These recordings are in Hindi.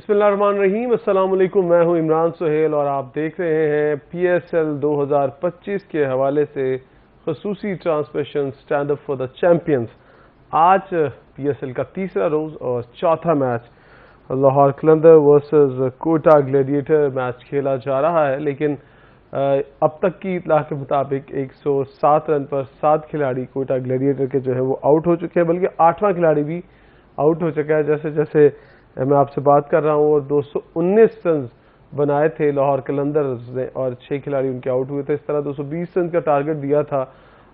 बिस्मिल्लाहिर्रहमानिर्रहीम। अस्सलाम वालेकुम। मैं हूं इमरान सुहेल और आप देख रहे हैं PSL 2025 के हवाले से खसूसी transmission stand up for the champions. आज PSL का तीसरा रोज और चौथा मैच लाहौर कलंदर वर्सेस कोटा ग्लैडिएटर मैच खेला जा रहा है। लेकिन अब तक की इत्तला के मुताबिक 107 रन पर 7 खिलाड़ी कोटा ग्लैडिएटर के जो है वो आउट हो चुके हैं, बल्कि 8वां खिलाड़ी भी आउट हो चुका है। जैसे जैसे मैं आपसे बात कर रहा हूं और 219 रन बनाए थे लाहौर कलंदर्स ने और 6 खिलाड़ी उनके आउट हुए थे। इस तरह 220 रन का टारगेट दिया था।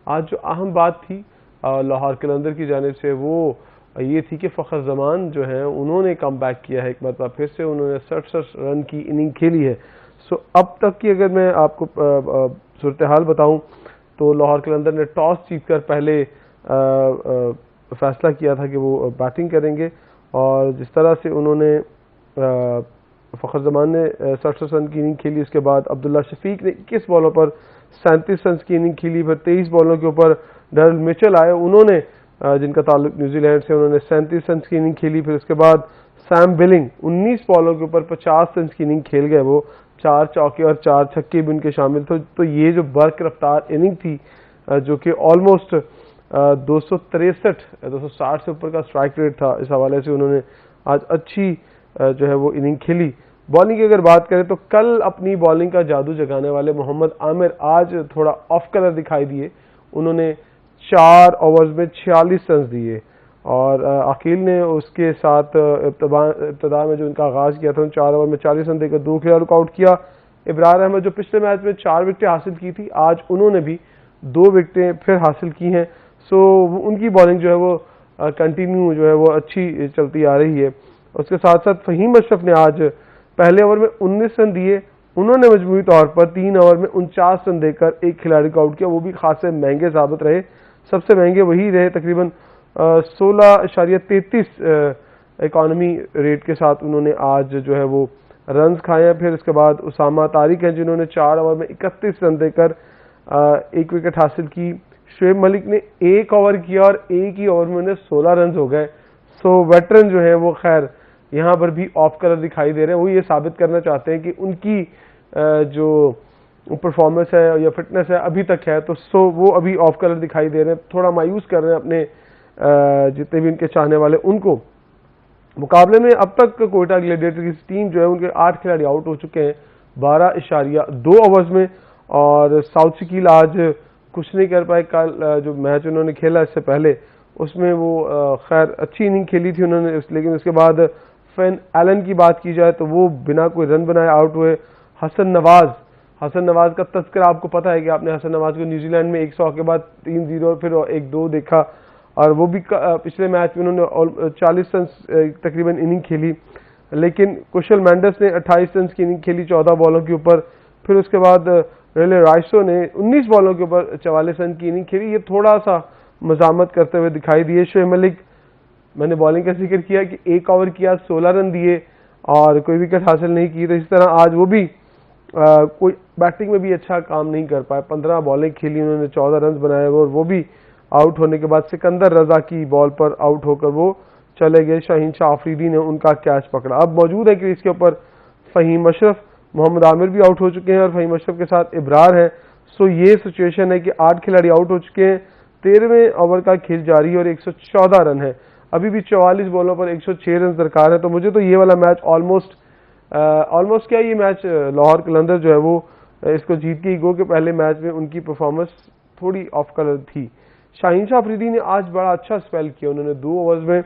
आज जो अहम बात थी लाहौर कलंदर की जानिब से वो ये थी कि फ़खर जमान जो है उन्होंने कम बैक किया है। एक बार फिर से उन्होंने 67 रन की इनिंग खेली है। सो अब तक की अगर मैं आपको सूरत हाल बताऊं तो लाहौर कलंदर ने टॉस जीतकर पहले फैसला किया था कि वो बैटिंग करेंगे और जिस तरह से उन्होंने फ़खर जमान ने 67 रन की इनिंग खेली, उसके बाद अब्दुल्ला शफीक ने 21 बॉलों पर 37 रन की इनिंग खेली। फिर 23 बॉलों के ऊपर डैरिल मिचेल आए, उन्होंने जिनका ताल्लुक न्यूजीलैंड से, उन्होंने 37 रन की इनिंग खेली। फिर उसके बाद सैम बिलिंग 19 बॉलों के ऊपर 50 रन की इनिंग खेल गए, वो 4 चौके और 4 छक्के भी उनके शामिल थे। तो ये जो बर्क रफ्तार इनिंग थी जो कि ऑलमोस्ट 260 से ऊपर का स्ट्राइक रेट था, इस हवाले से उन्होंने आज अच्छी जो है वो इनिंग खेली। बॉलिंग की अगर बात करें तो कल अपनी बॉलिंग का जादू जगाने वाले मोहम्मद आमिर आज थोड़ा ऑफ कलर दिखाई दिए। उन्होंने 4 ओवर्स में 46 रन दिए और अकील ने उसके साथ इब्तदा में जो उनका आगाज किया था 4 ओवर में 40 रन देकर 2 खिलाड़ियों को आउट किया। इब्रार अहमद जो पिछले मैच में 4 विकेटें हासिल की थी, आज उन्होंने भी 2 विकेटें फिर हासिल की हैं। सो उनकी बॉलिंग जो है वो कंटिन्यू जो है वो अच्छी चलती आ रही है। उसके साथ साथ फ़हीम अशरफ ने आज पहले ओवर में 19 रन दिए। उन्होंने मजमूई तौर पर 3 ओवर में 49 रन देकर एक खिलाड़ी को आउट किया, वो भी खासे महंगे साबित रहे। सबसे महंगे वही रहे, तकरीबन 16.33 इकॉनमी रेट के साथ उन्होंने आज जो है वो रन खाए हैं। फिर उसके बाद उसामा तारिक हैं जिन्होंने 4 ओवर में 31 रन देकर एक विकेट हासिल की। शुएब मलिक ने 1 ओवर किया और एक ही ओवर में उन्हें 16 रन हो गए। सो वेटरन जो है वो खैर यहाँ पर भी ऑफ कलर दिखाई दे रहे हैं। वो ये साबित करना चाहते हैं कि उनकी जो परफॉर्मेंस है या फिटनेस है अभी तक है, तो सो वो अभी ऑफ कलर दिखाई दे रहे हैं। थोड़ा मायूस कर रहे हैं अपने जितने भी उनके चाहने वाले उनको। मुकाबले में अब तक कोटा ग्लैडिएटर की टीम जो है उनके 8 खिलाड़ी आउट हो चुके हैं 12.2 ओवर्स में। और साउथ शकील आज कुछ नहीं कर पाए। कल जो मैच उन्होंने खेला इससे पहले उसमें वो खैर अच्छी इनिंग खेली थी उन्होंने, लेकिन उसके बाद फेन एलन की बात की जाए तो वो बिना कोई रन बनाए आउट हुए। हसन नवाज का तस्करा आपको पता है कि आपने हसन नवाज को न्यूजीलैंड में 100 के बाद 3-0 फिर 1-2 देखा और वो भी पिछले मैच में उन्होंने 40 रन तकरीबन इनिंग खेली। लेकिन कुशल मेंडिस ने 28 रन की इनिंग खेली 14 बॉलों के ऊपर। फिर उसके बाद रेले राइसो ने 19 बॉलों के ऊपर 44 रन की इनिंग खेली। ये थोड़ा सा मजामत करते हुए दिखाई दिए। शुएब मलिक, मैंने बॉलिंग का जिक्र किया कि 1 ओवर किया 16 रन दिए और कोई विकेट हासिल नहीं की। तो इस तरह आज वो भी कोई बैटिंग में भी अच्छा काम नहीं कर पाए। 15 बॉलिंग खेली, उन्होंने 14 रन बनाए और वो भी आउट होने के बाद सिकंदर रजा की बॉल पर आउट होकर वो चले गए। शाहीन शाह आफरीदी ने उनका कैच पकड़ा। अब मौजूद है कि इसके ऊपर फ़हीम अशरफ, मोहम्मद आमिर भी आउट हो चुके हैं और फ़हीम अशरफ के साथ इब्रार है। सो ये सिचुएशन है कि 8 खिलाड़ी आउट हो चुके हैं, 13वें ओवर का खेल जारी है और 114 रन है। अभी भी 44 बॉलों पर 106 रन दरकार है। तो मुझे तो ये वाला मैच ऑलमोस्ट क्या ये मैच लाहौर कलंदर जो है वो इसको जीत के ही गो के पहले मैच में उनकी परफॉर्मेंस थोड़ी ऑफ कलर थी। शाहीन शाह अफरीदी ने आज बड़ा अच्छा स्पेल किया। उन्होंने 2 ओवर्स में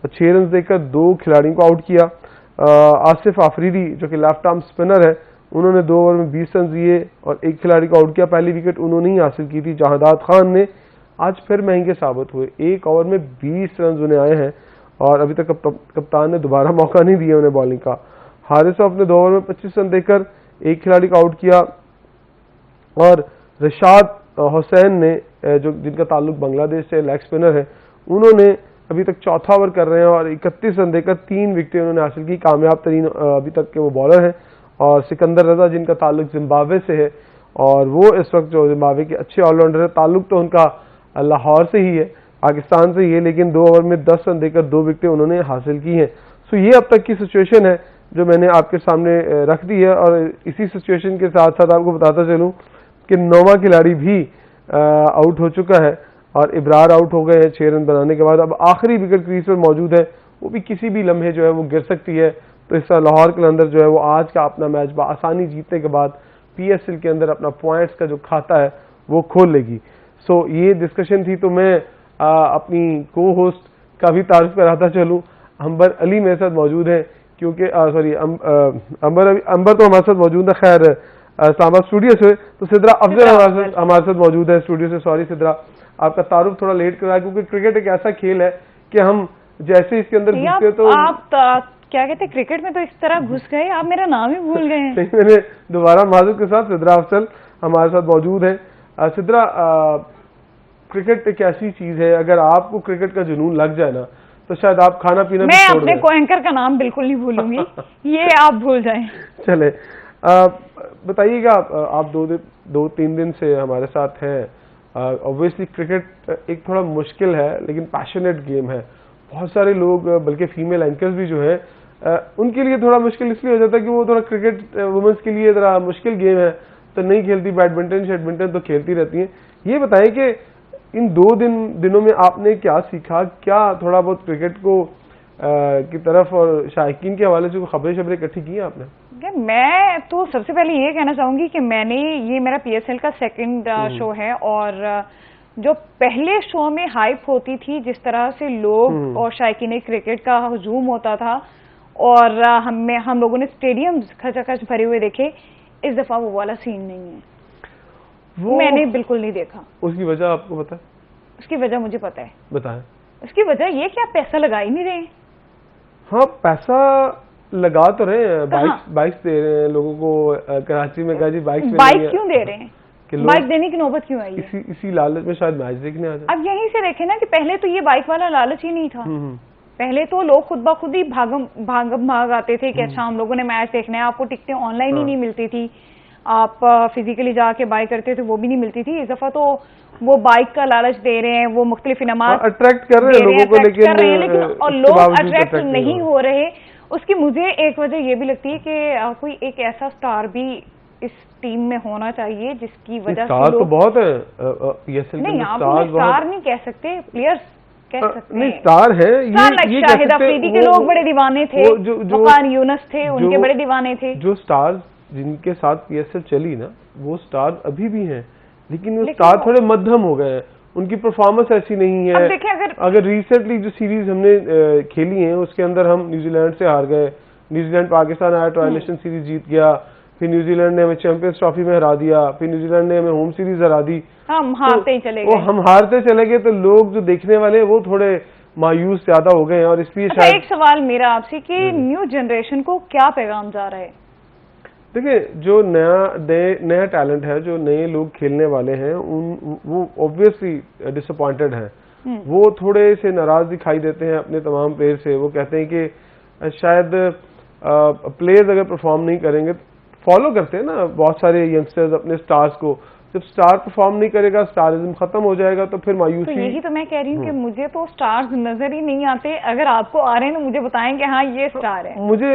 6 रन देकर 2 खिलाड़ियों को आउट किया। आसिफ आफरीदी जो कि लेफ्ट आर्म स्पिनर है, उन्होंने 2 ओवर में 20 रन दिए और एक खिलाड़ी को आउट किया। पहली विकेट उन्होंने ही हासिल की थी। जहादाद खान ने आज फिर महंगे साबित हुए, 1 ओवर में 20 रन उन्हें आए हैं और अभी तक कप्तान ने दोबारा मौका नहीं दिया उन्हें बॉलिंग का। हारिस ने 2 ओवर में 25 रन देकर एक खिलाड़ी को आउट किया और रशाद हुसैन ने जो जिनका ताल्लुक बांग्लादेश से लेग स्पिनर है, उन्होंने अभी तक चौथा ओवर कर रहे हैं और 31 रन देकर 3 विकेटें उन्होंने हासिल की। कामयाब तरीन अभी तक के वो बॉलर हैं। और सिकंदर रजा जिनका ताल्लुक जिम्बाब्वे से है और वो इस वक्त जो जिम्बाब्वे के अच्छे ऑलराउंडर है, ताल्लुक तो उनका लाहौर से ही है, पाकिस्तान से ही है, लेकिन 2 ओवर में 10 रन देकर 2 विकेटें उन्होंने हासिल की हैं। सो ये अब तक की सिचुएशन है जो मैंने आपके सामने रख दी है। और इसी सिचुएशन के साथ साथ आपको बताता चलूं कि 9वां खिलाड़ी भी आउट हो चुका है और इब्रार आउट हो गए हैं 6 रन बनाने के बाद। अब आखिरी विकेट क्रीज पर मौजूद है, वो भी किसी भी लम्हे जो है वो गिर सकती है। तो इस लाहौर कलंदर जो है वो आज का अपना मैच बआसानी जीतने के बाद PSL के अंदर अपना पॉइंट्स का जो खाता है वो खोल लेगी। सो ये डिस्कशन थी। तो मैं अपनी को होस्ट का भी तारीफ कराता चलूं, अंबर अली मेरे साथ मौजूद है, क्योंकि सॉरी अंबर तो हमारे साथ मौजूद है खैर इस्लामाबाद स्टूडियो से। तो सिद्रा अफजल हमारे साथ मौजूद है स्टूडियो से। सॉरी सिद्रा, आपका तारुफ थोड़ा लेट कराया, क्योंकि क्रिकेट एक ऐसा खेल है कि हम जैसे इसके अंदर घुसते तो आप क्या कहते हैं, क्रिकेट में तो इस तरह घुस गए आप मेरा नाम ही भूल गए हैं। मैंने दोबारा माजूद के साथ सिद्रा अफजल हमारे साथ मौजूद है। सिद्रा, क्रिकेट एक ऐसी चीज है, अगर आपको क्रिकेट का जुनून लग जाए ना तो शायद आप खाना पीना मैं अपने को एंकर का नाम बिल्कुल नहीं भूलूंगी ये आप भूल जाएं। चले, बताइएगा, आप 2-3 दिन से हमारे साथ हैं। ऑब्वियसली क्रिकेट एक थोड़ा मुश्किल है लेकिन पैशनेट गेम है। बहुत सारे लोग, बल्कि फीमेल एंकर्स भी जो है उनके लिए थोड़ा मुश्किल इसलिए हो जाता है कि वो थोड़ा क्रिकेट वुमेंस के लिए थोड़ा मुश्किल गेम है, तो नहीं खेलती। बैडमिंटन तो खेलती रहती हैं। ये बताएं कि इन 2 दिनों में आपने क्या सीखा, क्या थोड़ा बहुत क्रिकेट को की तरफ और शायकीन के हवाले से खबरें इकट्ठी की हैं आपने? मैं तो सबसे पहले ये कहना चाहूंगी कि ये मेरा PSL का सेकंड शो है, और जो पहले शो में हाइप होती थी, जिस तरह से लोग और शायकीन क्रिकेट का हुजूम होता था और हम लोगों ने स्टेडियम खचाखच भरे हुए देखे, इस दफा वो वाला सीन नहीं है। वो मैंने बिल्कुल नहीं देखा। उसकी वजह आपको पता है? उसकी वजह मुझे पता है। बताएं। उसकी वजह ये कि आप पैसा लगा ही नहीं रहे। हाँ, पैसा लगा तो रहे हैं, बाइक्स दे रहे हैं लोगों को। कराची में कहा जी बाइक क्यों दे रहे हैं? बाइक देने की नौबत क्यों आई है? इसी लालच में शायद मैच देखने आ जाए। अब यहीं से देखें ना कि पहले तो ये बाइक वाला लालच ही नहीं था। पहले तो लोग खुद ब खुद ही भाग आते थे कि अच्छा हम लोगों ने मैच देखना है। आपको टिकटें ऑनलाइन ही नहीं मिलती थी, आप फिजिकली जाके बाय करते थे, वो भी नहीं मिलती थी। इस दफा तो वो बाइक का लालच दे रहे हैं, वो मुख्तलिफ इनामात अट्रैक्ट कर रहे हैं लोगों को, लेकिन और लोग अट्रैक्ट नहीं हो रहे। उसकी मुझे एक वजह ये भी लगती है कि कोई एक ऐसा स्टार भी इस टीम में होना चाहिए जिसकी वजह से लोग तो बहुत है। नहीं, आप स्टार नहीं कह सकते, प्लेयर्स कह सकते हैं। नहीं, स्टार है ये शाहिद अफरीदी के लोग बड़े दीवाने थे, वकार यूनुस थे, उनके बड़े दीवाने थे। जो स्टार जिनके साथ PSL चली ना, वो स्टार अभी भी हैं, लेकिन वो स्टार थोड़े मध्यम हो गए हैं, उनकी परफॉर्मेंस ऐसी नहीं है। अब देखिए, अगर रिसेंटली जो सीरीज हमने खेली है उसके अंदर हम न्यूजीलैंड से हार गए, न्यूजीलैंड पाकिस्तान आया, ट्राई नेशन सीरीज जीत गया, फिर न्यूजीलैंड ने हमें चैंपियंस ट्रॉफी में हरा दिया, फिर न्यूजीलैंड ने हमें होम सीरीज हरा दी, हम हारते ही चले गए। हम हारते चले गए, तो लोग जो देखने वाले वो थोड़े मायूस ज्यादा हो गए हैं। और इसलिए शायद एक सवाल मेरा आपसे कि न्यू जनरेशन को क्या पैगाम जा रहा है? देखिए, जो नया टैलेंट है, जो नए लोग खेलने वाले हैं, वो ऑब्वियसली डिसअपॉइंटेड हैं। वो थोड़े से नाराज दिखाई देते हैं अपने तमाम प्लेयर से। वो कहते हैं कि शायद प्लेयर्स अगर परफॉर्म नहीं करेंगे, फॉलो करते हैं ना बहुत सारे यंगस्टर्स अपने स्टार्स को, जब स्टार परफॉर्म नहीं करेगा, स्टारिज्म खत्म हो जाएगा, तो फिर मायूसी। तो यही तो मैं कह रही हूँ कि मुझे तो स्टार्स नजर ही नहीं आते। अगर आपको आ रहे हैं तो मुझे बताएं कि हाँ ये स्टार है। मुझे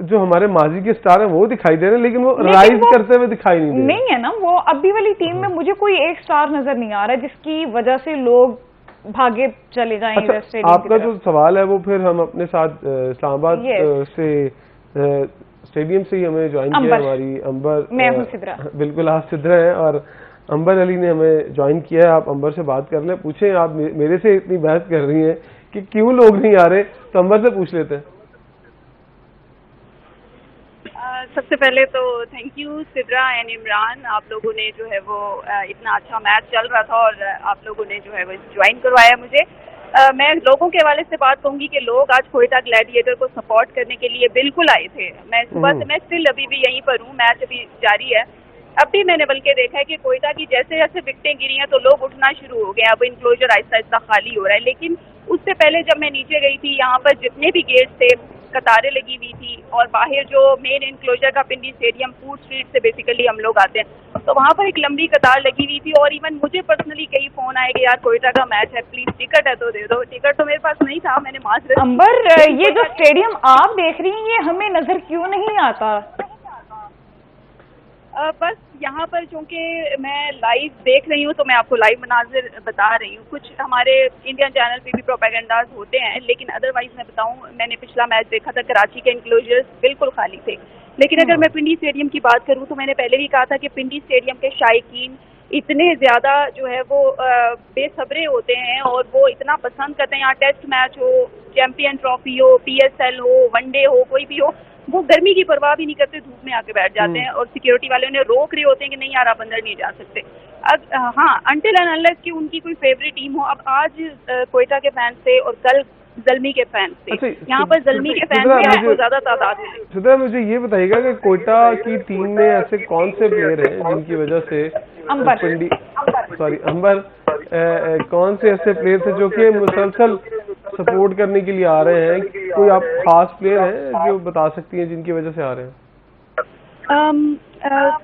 जो हमारे माजी के स्टार हैं वो दिखाई दे रहे हैं, लेकिन वो राइज करते हुए दिखाई नहीं दे रहे। नहीं है ना, वो अभी वाली टीम में मुझे कोई एक स्टार नजर नहीं आ रहा है जिसकी वजह से लोग भागे चले जाएं। अच्छा, आपका जो सवाल है वो फिर हम अपने साथ इस्लामाबाद से स्टेडियम से ही हमें ज्वाइन किया हमारी अंबर। मैं हूं सिद्रा। बिल्कुल, आप सिद्रा हैं और अंबर अली ने हमें ज्वाइन किया है। आप अंबर से बात कर लें, पूछें। आप मेरे से इतनी बहस कर रही हैं कि क्यों लोग नहीं आ रहे, तो अंबर से पूछ लेते हैं। सबसे पहले तो thank you Sidra and Imran, आप लोगों ने जो है वो इतना अच्छा मैच चल रहा था और आप लोगों ने जो है वो ज्वाइन करवाया मुझे। मैं लोगों के हवाले से बात कहूंगी कि लोग आज कोयटा ग्लैडिएटर को सपोर्ट करने के लिए बिल्कुल आए थे। मैं सुबह से, मैं स्टिल अभी भी यहीं पर हूँ, मैच अभी जारी है। अब भी मैंने बल्कि देखा है कि कोयटा की जैसे जैसे विकेटें गिरी हैं तो लोग उठना शुरू हो गए। अब इनक्लोजर आहिस्ता आहिस्ता खाली हो रहा है, लेकिन उससे पहले जब मैं नीचे गई थी, यहाँ पर जितने भी गेट्स थे कतारें लगी हुई थी और बाहर जो मेन इंक्लोजर का पिंडी स्टेडियम फूड स्ट्रीट से बेसिकली हम लोग आते हैं, तो वहाँ पर एक लंबी कतार लगी हुई थी। और इवन मुझे पर्सनली कई फोन आए कि यार कोयटा का मैच है, प्लीज टिकट है तो दे दो। टिकट तो मेरे पास नहीं था, मैंने मास्टर। अंबर, ये जो स्टेडियम आप देख रही हैं ये हमें नजर क्यों नहीं आता? बस यहाँ पर चूंकि मैं लाइव देख रही हूँ तो मैं आपको लाइव मनाजिर बता रही हूँ। कुछ हमारे इंडियन चैनल पे भी प्रोपेगेंडाज होते हैं, लेकिन अदरवाइज मैं बताऊँ, मैंने पिछला मैच देखा था, कराची के इंक्लोजर्स बिल्कुल खाली थे। लेकिन अगर मैं पिंडी स्टेडियम की बात करूँ तो मैंने पहले भी कहा था कि पिंडी स्टेडियम के शायकीन इतने ज़्यादा जो है वो बेसब्रे होते हैं और वो इतना पसंद करते हैं। यहाँ टेस्ट मैच हो, चैंपियन ट्रॉफी हो, PSL हो, वनडे हो, कोई भी हो, वो गर्मी की परवाह भी नहीं करते, धूप में आके बैठ जाते हैं और सिक्योरिटी वाले उन्हें रोक रहे होते हैं कि नहीं यार आप अंदर नहीं जा सकते। अब हाँ, अनटिल एंड अनलेस कि उनकी कोई फेवरेट टीम हो। अब आज कोयटा के फैंस थे और कल जल्मी के फैंस थे। अच्छा, यहाँ पर जल्मी के फैंस थे आपको ज्यादा तादाद में। सुधा, मुझे ये बताइएगा कि कोयटा की टीम में ऐसे कौन से प्लेयर हैं जिनकी वजह से अंबर कौन से ऐसे प्लेयर थे जो कि मुसलसल सपोर्ट करने के लिए आ रहे हैं? कोई आप खास प्लेयर हैं जो बता सकती हैं जिनकी वजह से आ रहे हैं?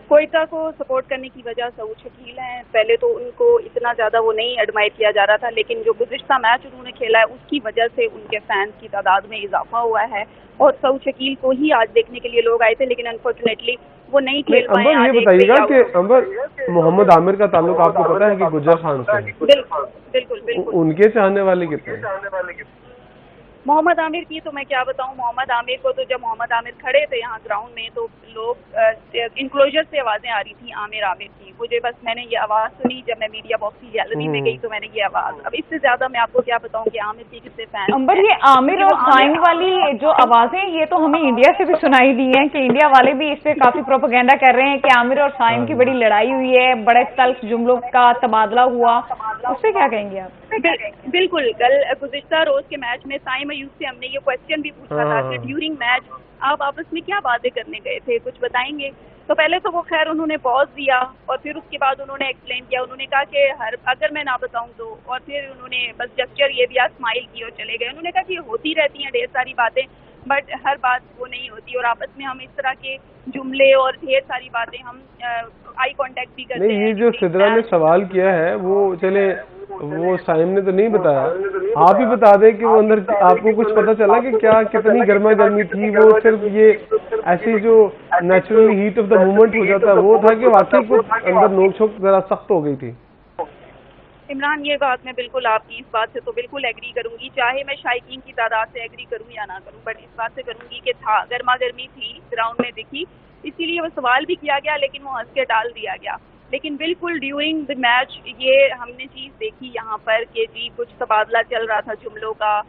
कोयटा को सपोर्ट करने की वजह सऊद शकील हैं। पहले तो उनको इतना ज़्यादा वो नहीं एडमायर किया जा रहा था, लेकिन जो गुज़िश्ता मैच उन्होंने खेला है उसकी वजह से उनके फैंस की तादाद में इजाफा हुआ है और सऊद शकील को ही आज देखने के लिए लोग आए थे, लेकिन अनफॉर्चुनेटली वो नहीं खेल पाए। अंबर, ये बताइएगा कि अंबर, मोहम्मद आमिर का ताल्लुक आपको पता है कि गुजर खान से? बिल्कुल बिल्कुल बिल्कुल। उनके चाहने वाले कितने हैं? मोहम्मद आमिर की तो मैं क्या बताऊं। मोहम्मद आमिर को तो जब मोहम्मद आमिर खड़े थे यहाँ ग्राउंड में तो लोग इंक्लोजर से आवाजें आ रही थी आमिर आमिर की। मुझे बस मैंने ये आवाज सुनी जब मैं मीडिया बॉक्स की गैलरी में गई तो मैंने ये आवाज, अब इससे ज्यादा मैं आपको क्या बताऊं कि आमिर के कितने फैन। अंबर, ये आमिर और साइम वाली जो आवाजें ये तो हमें इंडिया से भी सुनाई दी हैं कि इंडिया वाले भी इस पे काफी प्रोपेगेंडा कर रहे हैं कि आमिर और साइम की बड़ी लड़ाई हुई है, बड़े तल्ख जुमलों का तबादला हुआ, उससे क्या कहेंगे आप? बिल्कुल, कल गुज़िश्ता रोज के मैच में साइम अयूब से हमने ये क्वेश्चन भी पूछा था कि ड्यूरिंग मैच आप आपस में क्या बातें करने गए थे, कुछ बताएंगे? तो पहले तो वो खैर उन्होंने पॉज दिया और फिर उसके बाद उन्होंने एक्सप्लेन किया। उन्होंने कहा कि अगर मैं ना बताऊं तो, और फिर उन्होंने बस जेस्चर ये दिया, स्माइल की और चले गए। उन्होंने कहा कि होती रहती हैं ढेर सारी बातें, बट हर बात वो नहीं होती और आपस में हम इस तरह के जुमले और ढेर सारी बातें हम आई कांटेक्ट भी करते हैं। नहीं, ये जो सिद्रा ने सवाल किया है वो चले, वो साइम ने तो नहीं बताया, आप ही बता दें कि वो अंदर आपको कुछ पता चला कि क्या कितनी गर्मा गर्मी थी? वो सिर्फ ये ऐसी जो naturally heat of the moment हो जाता है वो था कि वाकई कुछ अंदर नोक झोंक जरा सख्त हो गई थी? इमरान, ये बात मैं बिल्कुल आपकी इस बात से तो बिल्कुल एग्री करूंगी, चाहे मैं शायकीन की तादाद से एग्री करूं या ना करूं, बट इस बात से करूंगी कि था गर्मा गर्मी थी, ग्राउंड में दिखी, इसीलिए वो सवाल भी किया गया लेकिन वो हंस के टाल दिया गया। लेकिन बिल्कुल ड्यूरिंग द मैच ये हमने चीज देखी यहाँ पर कि जी कुछ तबादला चल रहा था जुमलों का,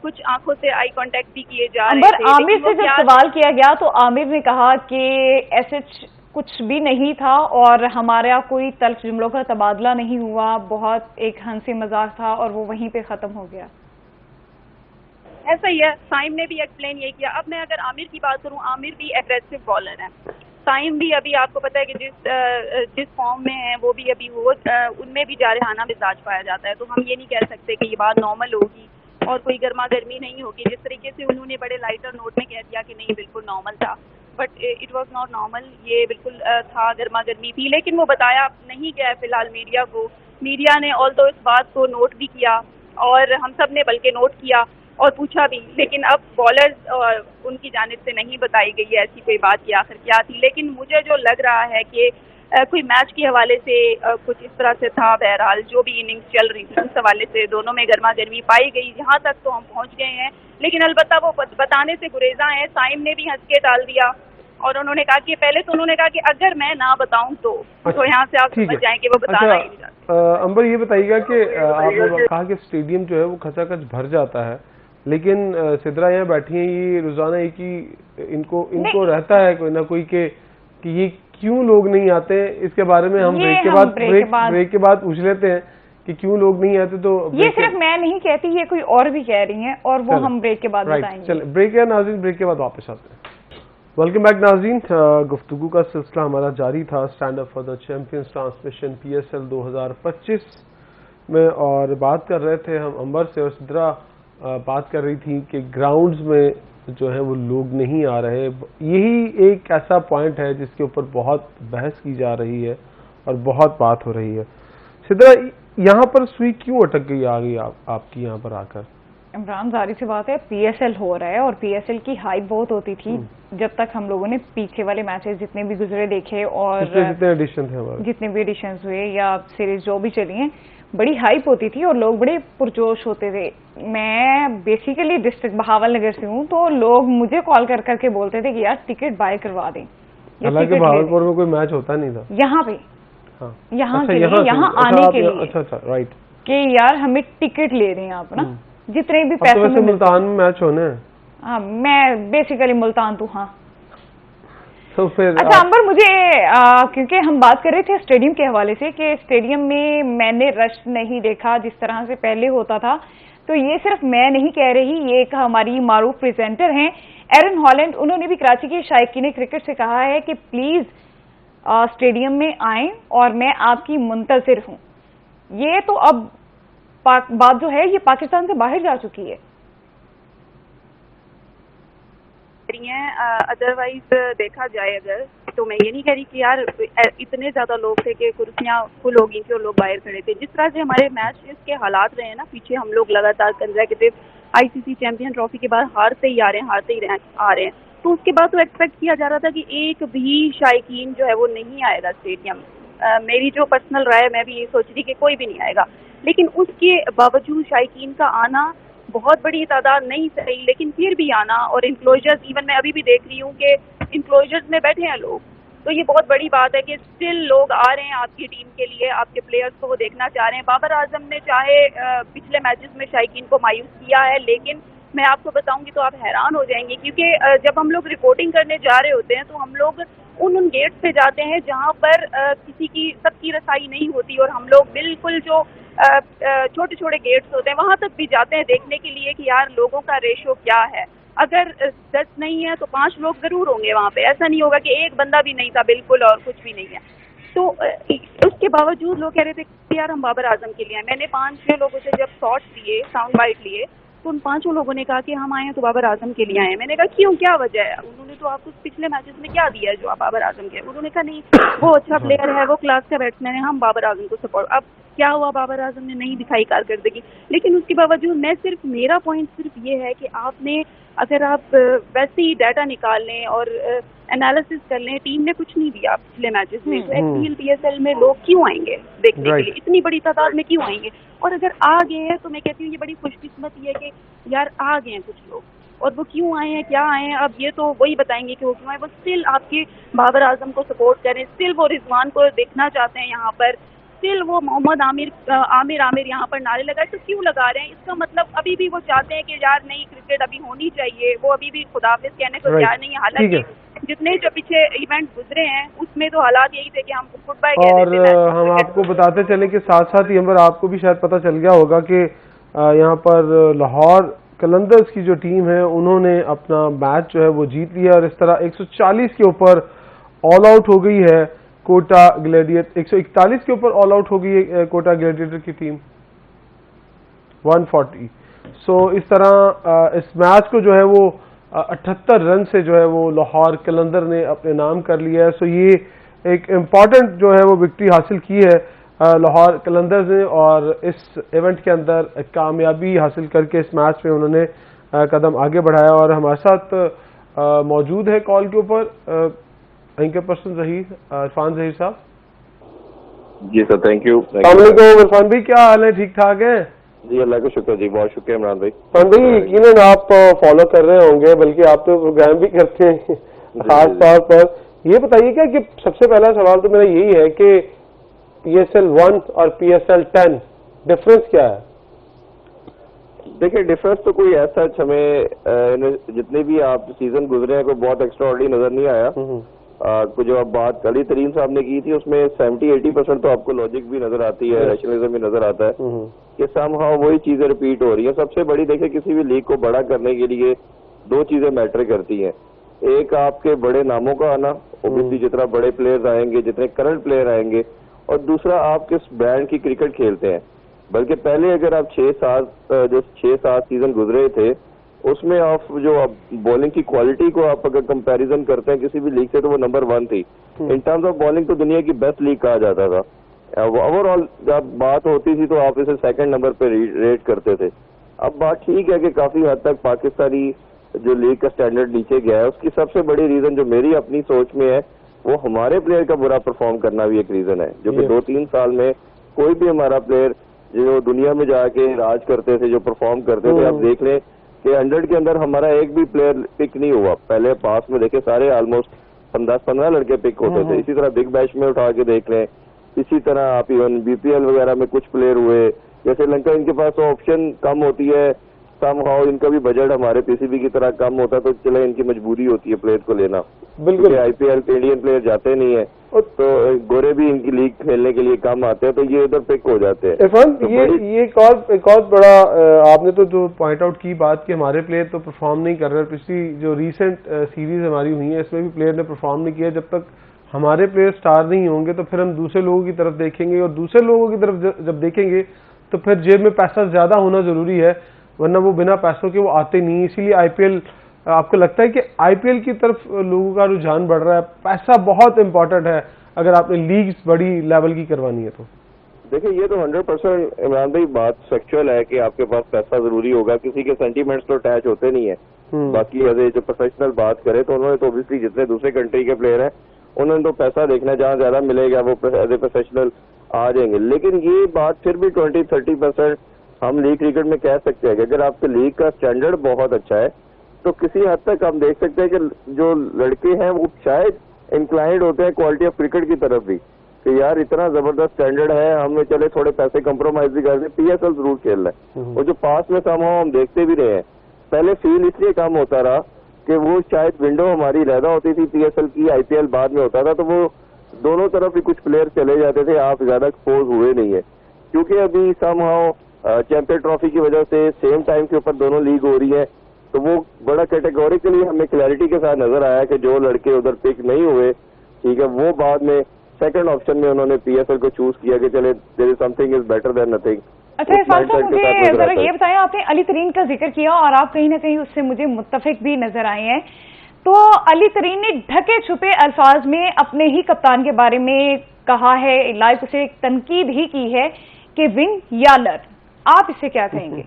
कुछ आंखों से आई कांटेक्ट भी किए जा रहे थे। आमिर से जब सवाल किया गया तो आमिर ने कहा कि ऐसे कुछ भी नहीं था और हमारा कोई तल्ख जुमलों का तबादला नहीं हुआ, बहुत एक हंसी मजाक था और वो वहीं पे खत्म हो गया। ऐसा ही है, साइम ने भी एक्सप्लेन ये किया। अब मैं अगर आमिर की बात करूं, आमिर भी एग्रेसिव बॉलर है, साइम भी अभी आपको पता है कि जिस फॉर्म में है वो भी अभी वो उनमें भी जारहाना मिजाज पाया जाता है, तो हम ये नहीं कह सकते कि ये बात नॉर्मल होगी और कोई गर्मा गर्मी नहीं होगी। जिस तरीके से उन्होंने बड़े लाइटर नोट में कह दिया कि नहीं बिल्कुल नॉर्मल था, but it was not normal, ये बिल्कुल था, गर्मा गर्मी थी, लेकिन वो बताया नहीं गया फिलहाल मीडिया को। मीडिया ने ऑल्दो इस बात को नोट भी किया और हम सब ने बल्कि नोट किया और पूछा भी, लेकिन अब बॉलर्स उनकी जानिब से नहीं बताई गई है ऐसी कोई बात कि आखिर क्या थी। लेकिन मुझे जो लग रहा है कि कोई मैच के हवाले से कुछ इस तरह से था। बहरहाल जो भी इनिंग्स चल रही थी उस हवाले से दोनों में गर्मा गर्मी पाई गई, यहाँ तक तो हम पहुँच गए हैं, लेकिन अलबत्ता वो बताने से गुरेजा हैं। साइम ने भी हंस के टाल दिया और उन्होंने कहा कि पहले तो उन्होंने कहा कि अगर मैं ना बताऊं तो यहाँ से आप समझ जाएं कि वो बताना ही नहीं चाहते। अंबर, ये बताइएगा कि आपने कहा कि स्टेडियम जो है वो खचाखच भर जाता है, लेकिन सिद्रा यहाँ बैठी हैं, ये रोजाना एक ही इनको रहता है कोई ना कोई कि ये क्यों लोग नहीं आते? इसके बारे में हम ब्रेक के बाद पूछ लेते हैं कि क्यों लोग नहीं आते। तो ये सिर्फ मैं नहीं कहती, ये कोई और भी कह रही हैं और वो हम ब्रेक के बाद बताएंगे। चल ब्रेक है नाज़रीन, ब्रेक के बाद वापस आते हैं। वेलकम बैक नाज़रीन, गुफ्तगू का सिलसिला हमारा जारी था stand up for the champions transmission PSL 2025 में, और बात कर रहे थे हम अंबर से और सिद्रा बात कर रही थी कि ग्राउंड्स में जो है वो लोग नहीं आ रहे। यही एक ऐसा पॉइंट है जिसके ऊपर बहुत बहस की जा रही है और बहुत बात हो रही है। सिद्रा, यहाँ पर सुई क्यों अटक गई आ गई आपकी यहाँ पर आकर? इमरान, जारी सी बात है, पीएसएल हो रहा है और पीएसएल की हाइप बहुत होती थी जब तक हम लोगों ने पीछे वाले मैचेस जितने भी गुजरे देखे और जितने एडिशन थे हमारे, जितने भी एडिशंस हुए या सीरीज जो भी चली हैं, बड़ी हाइप होती थी और लोग बड़े पुरजोश होते थे। मैं बेसिकली डिस्ट्रिक्ट बहावल नगर से हूँ, तो लोग मुझे कॉल कर करके बोलते थे कि यार टिकट बाय करवा दें। हालांकि बहावलपुर में कोई मैच होता नहीं था यहाँ पे, यहाँ आने के लिए। अच्छा, राइट, कि यार हमें टिकट ले रहे हैं आप ना, जितने भी पैसे में मुल्तान में मैच होने हैं। हाँ, मैं बेसिकली मुल्तान तो हाँ। तो फिर अच्छा अंबर, मुझे क्योंकि हम बात कर रहे थे स्टेडियम के हवाले से कि स्टेडियम में मैंने रश नहीं देखा जिस तरह से पहले होता था, तो ये सिर्फ मैं नहीं कह रही, ये एक हमारी मारूफ प्रेजेंटर हैं एरन हॉलैंड, उन्होंने भी कराची के शायकीन क्रिकेट से कहा है कि प्लीज स्टेडियम में आएं और मैं आपकी मुंतजिर हूं। ये तो अब बात जो है ये पाकिस्तान से बाहर जा चुकी है। अदरवाइज देखा जाए अगर, तो मैं ये नहीं कह रही कि यार इतने ज्यादा लोग थे कि कुर्सियां फुल हो गई थी और लोग बाहर खड़े थे। जिस तरह से हमारे मैचेस के हालात रहे हैं ना, पीछे हम लोग लगातार कंसेक्यूटिव आईसीसी चैंपियन ट्रॉफी के बाद हारते ही आ रहे हैं, तो उसके बाद तो एक्सपेक्ट किया जा रहा था कि एक भी शायकीन जो है वो नहीं आएगा स्टेडियम। मेरी जो पर्सनल राय है, मैं भी ये सोच रही कि कोई भी नहीं आएगा, लेकिन उसके बावजूद शायकीन का आना, बहुत बड़ी तादाद नहीं सही लेकिन फिर भी आना, और इंक्लोजर्स, इवन मैं अभी भी देख रही हूँ कि इंक्लोजर्स में बैठे हैं लोग, तो ये बहुत बड़ी बात है कि स्टिल लोग आ रहे हैं आपकी टीम के लिए, आपके प्लेयर्स को वो देखना चाह रहे हैं। बाबर आजम ने चाहे पिछले मैचेस में शायकीन को मायूस किया है, लेकिन मैं आपको बताऊंगी तो आप हैरान हो जाएंगे, क्योंकि जब हम लोग रिपोर्टिंग करने जा रहे होते हैं तो हम लोग उन गेट्स पे जाते हैं जहाँ पर सबकी रसाई नहीं होती, और हम लोग बिल्कुल जो छोटे छोटे गेट्स होते हैं वहां तक भी जाते हैं देखने के लिए कि यार लोगों का रेशो क्या है। अगर 10 नहीं है तो 5 लोग जरूर होंगे वहां पे, ऐसा नहीं होगा कि एक बंदा भी नहीं था बिल्कुल और कुछ भी नहीं है। तो उसके बावजूद लोग कह रहे थे कि यार हम बाबर आजम के लिए आए। मैंने 5-6 लोगों से जब शॉर्ट्स लिए, साउंड बाइट लिए, तो उन 5 लोगों ने कहा कि हम आए हैं तो बाबर आजम के लिए आए हैं। मैंने कहा क्यों, क्या वजह है? उन्होंने तो आपको पिछले मैचेस में क्या दिया है जो आप बाबर आजम के? उन्होंने कहा नहीं, वो अच्छा प्लेयर है, वो क्लास का बैट्समैन है, हम बाबर आजम को सपोर्ट। अब क्या हुआ, बाबर आजम ने नहीं दिखाई कारकर्दगी, लेकिन उसके बावजूद मेरा पॉइंट सिर्फ ये है कि आपने, अगर आप वैसे ही डाटा निकाल लें और एनालिसिस कर लें, टीम ने कुछ नहीं दिया पिछले मैचेस में, तो एक्सपीएल पीएसएल में लोग क्यों आएंगे देखने के लिए, इतनी बड़ी तादाद में क्यों आएंगे? और अगर आ गए हैं तो मैं कहती हूँ ये बड़ी खुशकिस्मती है कि यार आ गए हैं कुछ लोग, और वो क्यों आए हैं, क्या आए हैं, अब ये तो वही बताएंगे कि वो क्यों आए। वो स्टिल आपके बाबर आजम को सपोर्ट करें, स्टिल वो रिजवान को देखना चाहते हैं यहाँ पर, स्टिल वो मोहम्मद आमिर यहाँ पर नारे लगाए, तो क्यों लगा रहे हैं? इसका मतलब अभी भी वो चाहते हैं कि यार नहीं, क्रिकेट अभी होनी चाहिए, वो अभी भी खुदाफिज कहने को तैयार नहीं है। हालांकि जितने जो पीछे इवेंट गुजरे हैं उसमें तो हालात यही थे कि हम गुड बाय कह रहे थे। और हम आपको बताते चले कि साथ साथ ही अंबर, आपको भी शायद पता चल गया होगा कि यहाँ पर लाहौर कलंदर्स की जो टीम है उन्होंने अपना मैच जो है वो जीत लिया, और इस तरह 140 के ऊपर ऑल आउट हो गई है कोटा ग्लैडिएटर, 141 के ऊपर ऑल आउट हो गई है कोटा ग्लैडिएटर की टीम 140। सो इस तरह इस मैच को जो है वो 78 रन से जो है वो लाहौर कलंदर ने अपने नाम कर लिया है। सो ये एक इम्पॉर्टेंट जो है वो विक्ट्री हासिल की है लाहौर कलंदर्स ने, और इस इवेंट के अंदर कामयाबी हासिल करके इस मैच में उन्होंने कदम आगे बढ़ाया। और हमारे साथ मौजूद है कॉल के ऊपर एंकर पर्सन इरफान ज़हीर साहब। जी सर, थैंक यू। अस्सलाम वालेकुम इरफान भाई, क्या हाल है? ठीक ठाक है जी, अल्लाह का शुक्र जी, बहुत शुक्रिया इमरान भाई। इरफान भाई, यकीनन आप फॉलो कर रहे होंगे, बल्कि आप तो प्रोग्राम भी करते हैं खास तौर पर। ये बताइए क्या कि सबसे पहला सवाल तो मेरा यही है कि PSL 1 और PSL 10 डिफरेंस क्या है? देखिए, डिफरेंस तो कोई ऐसा हमें जितने भी आप सीजन गुजरे हैं कोई बहुत एक्स्ट्राऑर्डिनरी नजर नहीं आया। कुछ जो आप बात अली तरीन साहब ने की थी उसमें 70-80% तो आपको लॉजिक भी नजर आती है, रैशनलिज्म भी नजर आता है कि समहाउ वही चीजें रिपीट हो रही है। सबसे बड़ी देखिए, किसी भी लीग को बड़ा करने के लिए 2 चीजें मैटर करती हैं। एक आपके बड़े नामों का आना, ओबियसली जितना बड़े प्लेयर्स आएंगे, जितने करंट प्लेयर आएंगे, और दूसरा आप किस ब्रांड की क्रिकेट खेलते हैं। बल्कि पहले अगर आप 6-7 सीजन गुजरे थे उसमें आप जो बॉलिंग की क्वालिटी को आप अगर कंपैरिजन करते हैं किसी भी लीग से तो वो नंबर 1 थी। इन टर्म्स ऑफ बॉलिंग तो दुनिया की बेस्ट लीग कहा जाता था। ओवरऑल जब बात होती थी तो आप इसे सेकंड नंबर पे रेट करते थे। अब बात ठीक है कि काफी हद तक पाकिस्तानी जो लीग का स्टैंडर्ड नीचे गया है, उसकी सबसे बड़ी रीजन जो मेरी अपनी सोच में है वो हमारे प्लेयर का बुरा परफॉर्म करना भी एक रीजन है। जो कि 2-3 साल में कोई भी हमारा प्लेयर जो दुनिया में जाके राज करते थे, जो परफॉर्म करते थे, आप देख लें कि 100 के अंदर हमारा एक भी प्लेयर पिक नहीं हुआ। पहले पास में देखे सारे ऑलमोस्ट 10-15 लड़के पिक होते थे। इसी तरह बिग बैश में उठा के देख लें, इसी तरह आप इवन बीपीएल वगैरह में कुछ प्लेयर हुए। जैसे श्रीलंका, इनके पास ऑप्शन कम होती है, समहाउ इनका भी बजट हमारे पीसीबी की तरह कम होता है, तो चले इनकी मजबूरी होती है प्लेयर को लेना। बिल्कुल, आईपीएल पे इंडियन प्लेयर जाते नहीं है, तो गोरे भी इनकी लीग खेलने के लिए कम आते हैं, तो ये इधर पिक हो जाते हैं। इरफान, तो ये एक और बड़ा आपने तो जो पॉइंट आउट की बात कि हमारे प्लेयर तो परफॉर्म नहीं कर रहे। पिछली जो रिसेंट सीरीज हमारी हुई है इसमें भी प्लेयर ने परफॉर्म नहीं किया। जब तक हमारे प्लेयर स्टार नहीं होंगे तो फिर हम दूसरे लोगों की तरफ देखेंगे, और दूसरे लोगों की तरफ जब देखेंगे तो फिर जेब में पैसा ज्यादा होना जरूरी है, वरना वो बिना पैसों के वो आते नहीं। इसीलिए आईपीएल, आपको लगता है कि आईपीएल की तरफ लोगों का रुझान बढ़ रहा है? पैसा बहुत इंपॉर्टेंट है अगर आपने लीग्स बड़ी लेवल की करवानी है तो। देखिए, ये तो 100% इमरान भाई बात फैक्चुअल है कि आपके पास पैसा जरूरी होगा। किसी के सेंटीमेंट्स तो अटैच होते नहीं है। बाकी एज जो प्रोफेशनल बात करें तो उन्होंने तो ऑब्वियसली जितने दूसरे कंट्री के प्लेयर हैं उन्होंने तो पैसा देखना, जहाँ ज्यादा मिलेगा वो एज ए प्रोफेशनल आ जाएंगे। लेकिन ये बात फिर भी 20-30% हम लीग क्रिकेट में कह सकते हैं कि अगर आपके लीग का स्टैंडर्ड बहुत अच्छा है तो किसी हद तक हम देख सकते हैं कि जो लड़के हैं वो शायद इंक्लाइंड होते हैं क्वालिटी ऑफ क्रिकेट की तरफ भी, कि यार इतना जबरदस्त स्टैंडर्ड है, हमें चले थोड़े पैसे कंप्रोमाइज भी कर दें, पीएसएल जरूर खेलना है। और जो पास में समहाउ हम देखते भी रहे हैं, पहले फील इसलिए कम होता रहा कि वो शायद विंडो हमारी ज्यादा होती थी पीएसएल की, आईपीएल बाद में होता था, तो वो दोनों तरफ ही कुछ प्लेयर चले जाते थे, आप ज्यादा एक्सपोज हुए नहीं है। क्योंकि अभी समहाउ चैंपियन ट्रॉफी की वजह से सेम टाइम के ऊपर दोनों लीग हो रही है, तो वो बड़ा कैटेगोरिकली हमें क्लैरिटी के साथ नजर आया कि जो लड़के उधर पिक नहीं हुए, ठीक है, वो बाद में सेकंड ऑप्शन में उन्होंने पीएसएल को चूज किया कि चले there is something is better than nothing. अच्छा इरफान साहब, मुझे जरा ये बताएं, आपने अली तरीन का जिक्र किया और आप कहीं ना कहीं उससे मुझे मुत्तफिक भी नजर आए हैं। तो अली तरीन ने ढके छुपे अल्फाज में अपने ही कप्तान के बारे में कहा है, लाइव उसे एक तनकीद ही की है कि विन या लर्न। आप इससे क्या कहेंगे?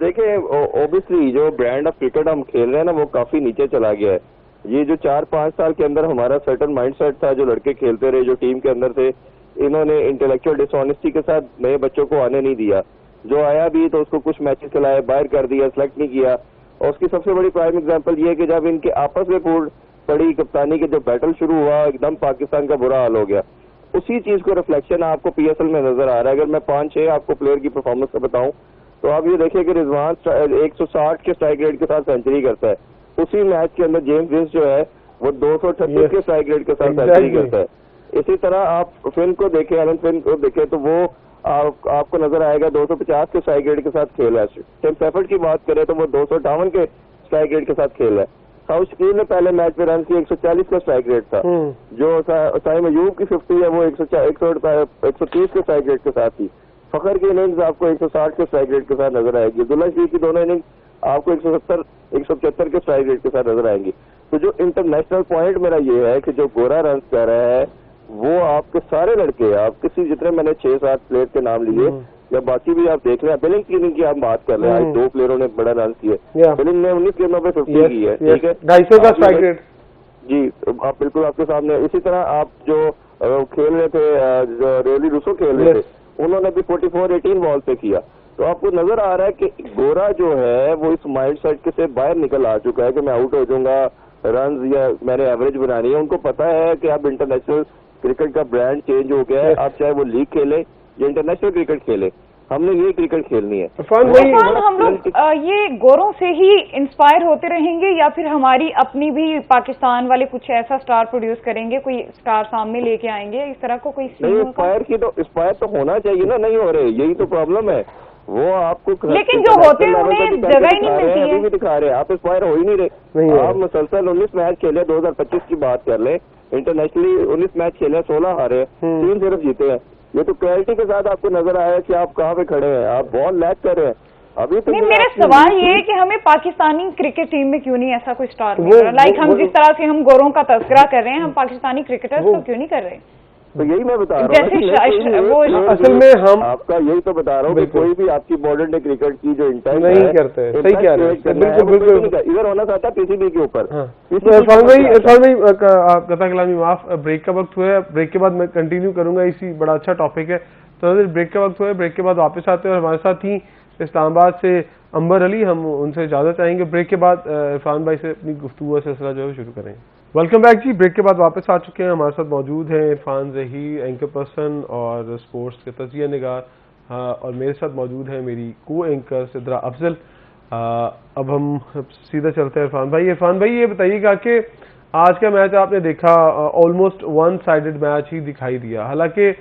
देखिए, ऑब्वियसली जो ब्रांड ऑफ क्रिकेट हम खेल रहे हैं ना वो काफी नीचे चला गया है। ये जो 4-5 साल के अंदर हमारा सर्टन माइंडसेट था, जो लड़के खेलते रहे, जो टीम के अंदर थे, इन्होंने इंटेलेक्चुअल डिसऑनेस्टी के साथ नए बच्चों को आने नहीं दिया। जो आया भी तो उसको कुछ मैचेस खिलाए, बाहर कर दिया, सेलेक्ट नहीं किया। और उसकी सबसे बड़ी प्राइम एग्जांपल ये है कि जब इनके आपस में पड़ी कप्तानी के जो बैटल शुरू हुआ, एकदम पाकिस्तान का बुरा हाल हो गया। उसी चीज को रिफ्लेक्शन आपको पीएसएल में नजर आ रहा है। अगर मैं 5-6 आपको प्लेयर की परफॉर्मेंस का बताऊं तो आप ये देखिए कि रिजवान 160 के स्ट्राइक रेट के साथ सेंचुरी करता है। उसी मैच के अंदर जेम्स विंस जो है वो 236 के स्ट्राइक रेट के साथ सेंचुरी करता है। इसी तरह आप फिन को देखें, एलन फिन को देखें तो वो आपको नजर आएगा 250 के स्ट्राइक रेट के साथ खेल रहा है। टिम सेफर्ड की बात करें तो वो 258 के स्ट्राइक रेट के साथ खेल रहा है। साउथ शकील ने पहले मैच में रन किए 140 का स्ट्राइक रेट था। जो साइम अयूब की 50 है वो 130 के स्ट्राइक रेट के साथ थी। फखर की इनिंग्स आपको 160 के स्ट्राइक रेट के साथ नजर आएगी। अब्दुल्ला शरीफ की दोनों इनिंग्स आपको 175 के स्ट्राइक रेट के साथ नजर आएंगी। तो जो इंटरनेशनल पॉइंट मेरा ये है कि जो गोरा रन कर रहा है वो आपके सारे लड़के, आप किसी जितने मैंने 6-7 प्लेयर के नाम लिए या बाकी भी आप देख लें, बिलिंग की इनिंग की आप बात कर रहे हैं, आज 2 प्लेयरों ने बड़ा रन किए, बिलिंग ने 19 गेंदों पे 50 की है, ठीक है, 250 का स्ट्राइक रेट जी, आप बिल्कुल आपके सामने। इसी तरह आप जो खेल रहे थे, जो रेली रूसो खेल रहे थे, उन्होंने भी 44-18 बॉल पे किया। तो आपको नजर आ रहा है कि गोरा जो है वो इस माइंड सेट से बाहर निकल आ चुका है कि मैं आउट हो जाऊंगा, रन या मैंने एवरेज बनानी है। उनको पता है कि अब इंटरनेशनल क्रिकेट का ब्रांड चेंज हो गया है, आप चाहे वो लीग खेले या इंटरनेशनल क्रिकेट खेले, हमने ये क्रिकेट खेलनी है। हम लोग ये गोरों से ही इंस्पायर होते रहेंगे या फिर हमारी अपनी भी पाकिस्तान वाले कुछ ऐसा स्टार प्रोड्यूस करेंगे, कोई स्टार सामने लेके आएंगे, इस तरह को कोई नहीं? इंस्पायर तो होना चाहिए ना, नहीं हो रहे, यही तो प्रॉब्लम है। वो आपको लेकिन जो होते हैं उन्हें जगह ही नहीं मिलती है। अभी भी दिखा रहे हैं, आप इंस्पायर हो ही नहीं रहे। आप मुसलसल 19 मैच खेले, 2025 की बात कर ले, इंटरनेशनली 19 मैच खेले, 16 हारे, 3 सिर्फ जीते हैं। ये तो क्लैरिटी के साथ आपको नजर आया कि आप कहाँ पे खड़े हैं, आप बहुत लैग कर रहे हैं। अभी तो नहीं, मेरा सवाल ये है कि हमें पाकिस्तानी क्रिकेट टीम में क्यों नहीं ऐसा कोई स्टार मिल रहा? लाइक हम जिस तरह से हम गोरों का तस्करा कर रहे हैं, हम पाकिस्तानी क्रिकेटर्स को क्यों नहीं कर रहे? तो यही मैं बता रहा हूँ, वो असल में हम आपका यही तो बता रहा हूँ कि कोई भी आपकी मॉडर्न डे क्रिकेट की जो इंटेंट नहीं करते, सही कह रहे हैं, बिल्कुल इधर होना चाहता है पीसीबी के ऊपर। इरफान भाई आप कथा कलामी माफ, ब्रेक का वक्त हुआ है, ब्रेक के बाद मैं कंटिन्यू करूंगा, इसी बड़ा अच्छा टॉपिक है। तो ब्रेक का वक्त हुआ है, ब्रेक के बाद वापस आते हैं और हमारे साथ ही इस्लामाबाद से अंबर अली, हम उनसे इजाजत चाहेंगे। ब्रेक के बाद इरफान भाई से अपनी गुफ्तगू का सिलसिला जो है शुरू करेंगे। वेलकम बैक जी, ब्रेक के बाद वापस आ चुके हैं। हमारे साथ मौजूद हैं इरफान ज़हीर, एंकर पर्सन और स्पोर्ट्स के तजिया निगार, और मेरे साथ मौजूद है मेरी को एंकर सिद्रा अफजल। अब हम सीधा चलते हैं इरफान भाई। इरफान भाई ये बताइएगा कि आज का मैच आपने देखा, ऑलमोस्ट वन साइडेड मैच ही दिखाई दिया। हालांकि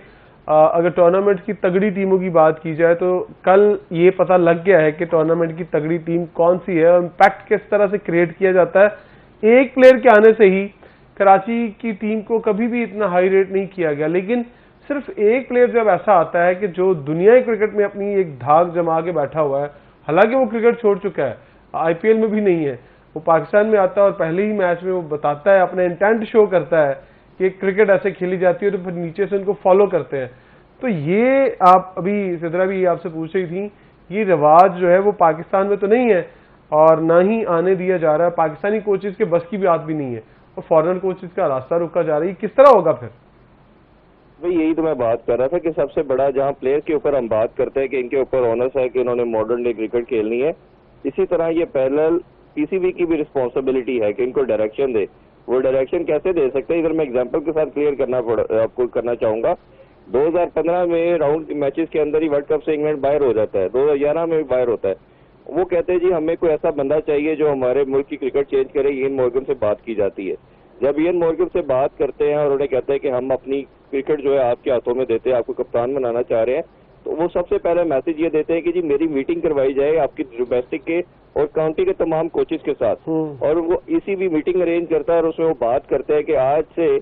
अगर टूर्नामेंट की तगड़ी टीमों की बात की जाए तो कल ये पता लग गया है कि टूर्नामेंट की तगड़ी टीम कौन सी है और इम्पैक्ट किस तरह से क्रिएट किया जाता है। एक प्लेयर के आने से ही कराची की टीम को कभी भी इतना हाई रेट नहीं किया गया, लेकिन सिर्फ एक प्लेयर जब ऐसा आता है कि जो दुनियाई क्रिकेट में अपनी एक धाक जमा के बैठा हुआ है, हालांकि वो क्रिकेट छोड़ चुका है, आईपीएल में भी नहीं है, वो पाकिस्तान में आता है और पहले ही मैच में वो बताता है, अपना इंटेंट शो करता है कि क्रिकेट ऐसे खेली जाती है, तो फिर नीचे से उनको फॉलो करते हैं। तो ये आप अभी सिद्रा भी आपसे पूछ रही थी, ये रिवाज जो है वो पाकिस्तान में तो नहीं है और ना ही आने दिया जा रहा है। पाकिस्तानी कोचेस के बस की भी बात भी नहीं है और फॉरेन कोचेस का रास्ता रुका जा रहा है। किस तरह होगा फिर? भाई यही तो मैं बात कर रहा था कि सबसे बड़ा जहां प्लेयर के ऊपर हम बात करते हैं कि इनके ऊपर ऑनर्स है कि इन्होंने मॉडर्न डे क्रिकेट खेलनी है, इसी तरह ये पैरेलल पीसीबी की भी रिस्पॉन्सिबिलिटी है कि इनको डायरेक्शन दे। वो डायरेक्शन कैसे दे सकते हैं, इधर मैं एग्जाम्पल के साथ क्लियर आपको करना चाहूंगा। 2015 में राउंड मैचेस के अंदर ही वर्ल्ड कप से इंग्लैंड बाहर हो जाता है, 2011 में भी बाहर होता है। वो कहते हैं जी हमें कोई ऐसा बंदा चाहिए जो हमारे मुल्क की क्रिकेट चेंज करे। इयन मॉर्गन से बात की जाती है, जब इयन मॉर्गन से बात करते हैं और उन्हें कहते हैं कि हम अपनी क्रिकेट जो है आपके हाथों में देते हैं, आपको कप्तान बनाना चाह रहे हैं, तो वो सबसे पहले मैसेज ये देते हैं कि जी मेरी मीटिंग करवाई जाए आपकी डोमेस्टिक के और काउंटी के तमाम कोचेस के साथ, और वो इसी भी मीटिंग अरेंज करता है और उसमें वो बात करते हैं कि आज से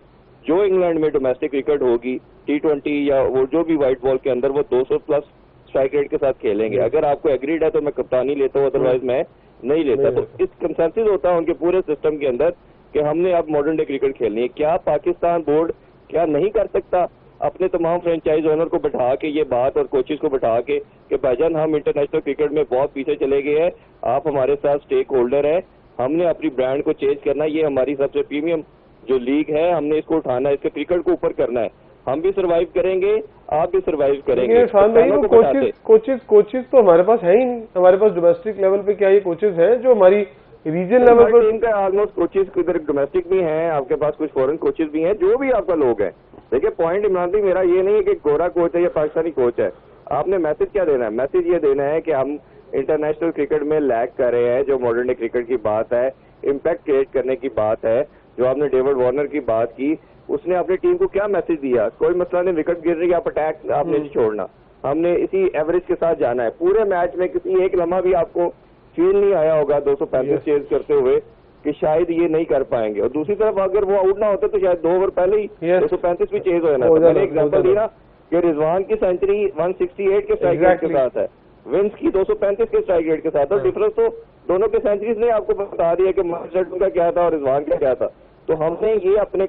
जो इंग्लैंड में डोमेस्टिक क्रिकेट होगी, T20 या वो जो भी व्हाइट बॉल के अंदर, वो 200 प्लस स्ट्राइक रेट के साथ खेलेंगे। अगर आपको एग्रीड है तो मैं कप्तानी लेता हूँ, अदरवाइज मैं नहीं लेता। तो इस कंसेंसस होता है उनके पूरे सिस्टम के अंदर कि हमने अब मॉडर्न डे क्रिकेट खेलनी है। क्या पाकिस्तान बोर्ड क्या नहीं कर सकता अपने तमाम फ्रेंचाइज ओनर को बैठा के ये बात और कोचेस को बैठा के कि भाईजान हम इंटरनेशनल क्रिकेट में बहुत पीछे चले गए हैं, आप हमारे साथ स्टेक होल्डर है, हमने अपनी ब्रांड को चेंज करना है, ये हमारी सबसे प्रीमियम जो लीग है, हमने इसको उठाना है, इसके क्रिकेट को ऊपर करना है, हम भी सर्वाइव करेंगे, आप भी सर्वाइव करेंगे। कोचेस तो हमारे पास है ही नहीं। हमारे पास डोमेस्टिक लेवल पे क्या ये कोचेस हैं जो हमारी रीजन लेवल पर? इनका ऑलमोस्ट कोचेस इधर डोमेस्टिक भी हैं, आपके पास कुछ फॉरेन कोचेस भी हैं, जो भी आपका लोग हैं। देखिए पॉइंट इमरान भाई मेरा ये नहीं है कि गोरा कोच है या पाकिस्तानी कोच है, आपने मैसेज क्या देना है? मैसेज ये देना है कि हम इंटरनेशनल क्रिकेट में लैग कर रहे हैं, जो मॉडर्न डे क्रिकेट की बात है, इम्पैक्ट क्रिएट करने की बात है, जो आपने डेविड वार्नर की बात की, उसने अपनी टीम को क्या मैसेज दिया? कोई मसला नहीं, विकेट गिर रही है, आप अटैक आपने नहीं छोड़ना, हमने इसी एवरेज के साथ जाना है। पूरे मैच में किसी एक लम्हा भी आपको फील नहीं आया होगा 235 चेज करते हुए कि शायद ये नहीं कर पाएंगे। और दूसरी तरफ अगर वो आउट ना होते तो शायद 2 ओवर पहले ही 235 भी चेज हो जाना। मैंने एग्जाम्पल दी ना कि रिजवान की सेंचुरी 168 के स्ट्राइक रेट के साथ है, विंस की 235 के स्ट्राइक रेट के साथ, और डिफरेंस तो दोनों के सेंचुरीज ने आपको बता दिया कि मार्शल का क्या था और रिजवान का क्या था। तो हमने ये अपने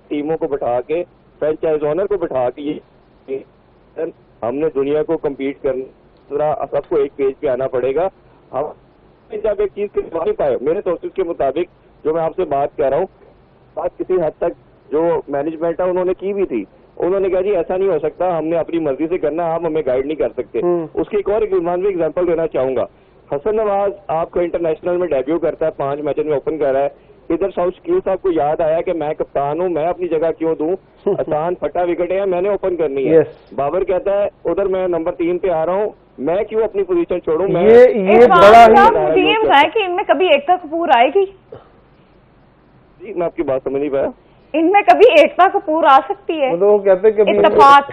टीमों को बैठा के, फ्रेंचाइज ओनर को बैठा के, ये हमने दुनिया को कम्पीट करना, सबको एक पेज पे आना पड़ेगा। हम जब एक चीज करवा नहीं पाए, मेरे सोर्सेज के मुताबिक जो मैं आपसे बात कर रहा हूँ, बात किसी हद तक जो मैनेजमेंट है उन्होंने की भी थी। उन्होंने कहा जी ऐसा नहीं हो सकता, हमने अपनी मर्जी से करना, आप हमें गाइड नहीं कर सकते। उसकी एक और एग्जाम्पल देना चाहूंगा। हसन नवाज आपको इंटरनेशनल में डेब्यू करता है, 5 मैचेस में ओपन कर रहा है, इधर साउथ शकील साहब को याद आया कि मैं कप्तान हूं, मैं अपनी जगह क्यों दूं, आसान फटा विकेट है, मैंने ओपन करनी है। बाबर कहता है उधर मैं नंबर 3 पे आ रहा हूं, मैं क्यों अपनी पोजीशन छोड़ूं। मैं ये बड़ा है कि इनमें कभी एकता कपूर आएगी? जी मैं आपकी बात समझ नहीं पाया। इनमें कभी एकता कपूर आ सकती है? वो कहते हैं कभी इत्तेफाक,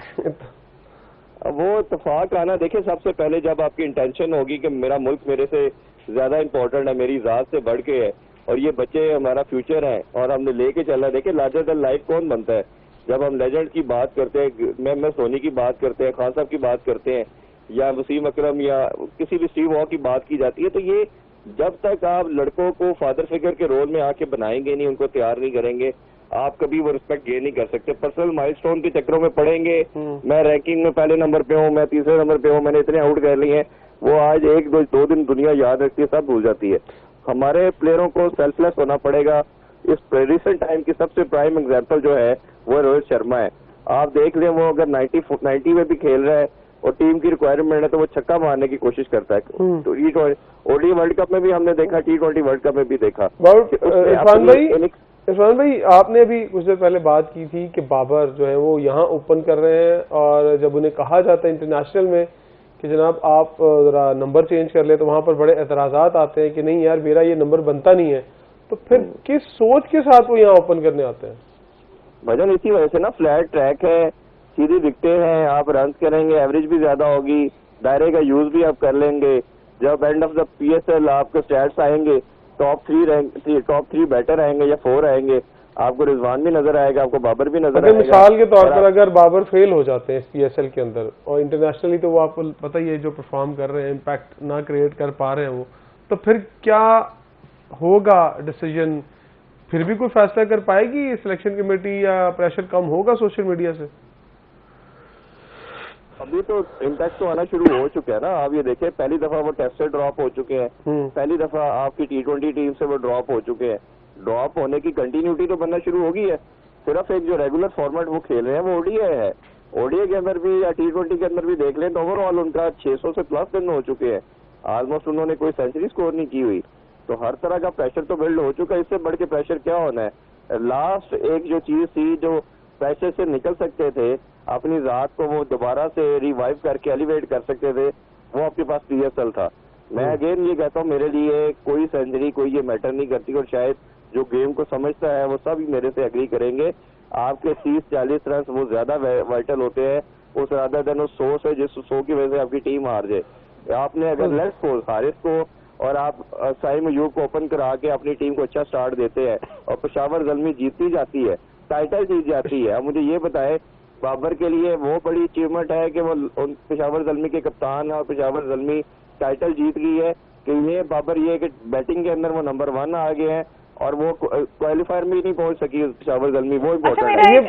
वो इत्तेफाक आना, देखिए सबसे पहले जब आपकी इंटेंशन होगी कि मेरा मुल्क मेरे से ज्यादा इंपॉर्टेंट है, मेरी जात से बढ़ के है, और ये बच्चे हमारा फ्यूचर है और हमने लेके चलना है। देखिए लार्जर देन लाइफ कौन बनता है? जब हम लेजेंड की बात करते हैं, मैं सोनी की बात करते हैं, खान साहब की बात करते हैं, या वसीम अकरम या किसी भी स्टीव वॉ की बात की जाती है, तो ये जब तक आप लड़कों को फादर फिगर के रोल में आके बनाएंगे नहीं, उनको तैयार नहीं करेंगे, आप कभी वो रिस्पेक्ट गेन नहीं कर सकते। पर्सनल माइलस्टोन के चक्करों में पड़ेंगे, मैं रैंकिंग में पहले नंबर पे हूँ, मैं तीसरे नंबर पे हूँ, मैंने इतने आउट कर लिए हैं, वो आज एक दो दिन दुनिया याद रखती है, सब भूल जाती है। हमारे प्लेयरों को सेल्फलेस होना पड़ेगा। इस रिसेंट टाइम की सबसे प्राइम एग्जांपल जो है वो रोहित शर्मा है। आप देख लें, वो अगर 90 में भी खेल रहा है और टीम की रिक्वायरमेंट है तो वो छक्का मारने की कोशिश करता है। तो ओडी वर्ल्ड कप में भी हमने देखा, T20 वर्ल्ड कप में भी देखा। इरफान भाई, आपने अभी कुछ देर पहले बात की थी कि बाबर जो है वो यहाँ ओपन कर रहे हैं, और जब उन्हें कहा जाता है इंटरनेशनल में कि जनाब आप जरा नंबर चेंज कर ले, तो वहां पर बड़े एतराजात आते हैं कि नहीं यार मेरा ये नंबर बनता नहीं है। तो फिर किस सोच के साथ वो यहाँ ओपन करने आते हैं? भजन इसी वजह से ना, फ्लैट ट्रैक है, सीधे दिखते हैं, आप रन करेंगे, एवरेज भी ज्यादा होगी, दायरे का यूज भी आप कर लेंगे। जब एंड ऑफ द PSL आपके स्टैट्स आएंगे, टॉप 3 बैटर आएंगे या 4 आएंगे, आपको रिजवान भी नजर आएगा, आपको बाबर भी नजर आएगा। मिसाल के तौर पर अगर बाबर फेल हो जाते हैं इस PSL के अंदर और इंटरनेशनली, तो वो आपको पता ही है जो परफॉर्म कर रहे हैं, इम्पैक्ट ना क्रिएट कर पा रहे हैं वो, तो फिर क्या होगा डिसीजन? फिर भी कोई फैसला कर पाएगी सिलेक्शन कमेटी या प्रेशर कम होगा सोशल मीडिया से? अभी तो इम्पैक्ट तो आना शुरू हो चुका है ना। आप ये देखिए, पहली दफा वो टेस्ट से ड्रॉप हो चुके हैं, पहली दफा आपकी T20 टीम से वो ड्रॉप हो चुके हैं। ड्रॉप होने की कंटिन्यूटी तो बनना शुरू हो गई है। सिर्फ एक जो रेगुलर फॉर्मेट वो खेल रहे हैं वो ODI है। ODI के अंदर भी या T20 के अंदर भी देख लें तो ओवरऑल उनका 600 से प्लस रन हो चुके हैं। ऑलमोस्ट उन्होंने कोई सेंचुरी स्कोर नहीं की हुई। तो हर तरह का प्रेशर तो बिल्ड हो चुका है। इससे बढ़ के प्रेशर क्या होना है? लास्ट एक जो चीज थी जो प्रेशर से निकल सकते थे, अपनी जात को वो दोबारा से रिवाइव करके एलिवेट कर सकते थे, वो आपके पास PSL था। मैं अगेन ये कहता हूँ, मेरे लिए कोई सेंचुरी कोई ये मैटर नहीं करती, और शायद जो गेम को समझता है वो सब मेरे से एग्री करेंगे। आपके 30-40 रन वो ज्यादा वाइटल होते हैं उस रादर देन उस 100 से, जिस 100 की वजह से आपकी टीम हार जाए। आपने अगर लेट्स सपोज हारिस को और आप साइम अयूब को ओपन करा के अपनी टीम को अच्छा स्टार्ट देते हैं और पेशावर ज़ल्मी जीतती जाती है, टाइटल जीत जाती है। अब मुझे ये बताएं, बाबर के लिए वो बड़ी अचीवमेंट है कि वो पेशावर ज़ल्मी के कप्तान है और पेशावर ज़ल्मी टाइटल जीत गई है, कि ये बाबर ये कि बैटिंग के अंदर वो नंबर 1 आ गए हैं और वो क्वालिफायर में ही नहीं पहुंच सकी पेशावर ज़ल्मी। वो अच्छा,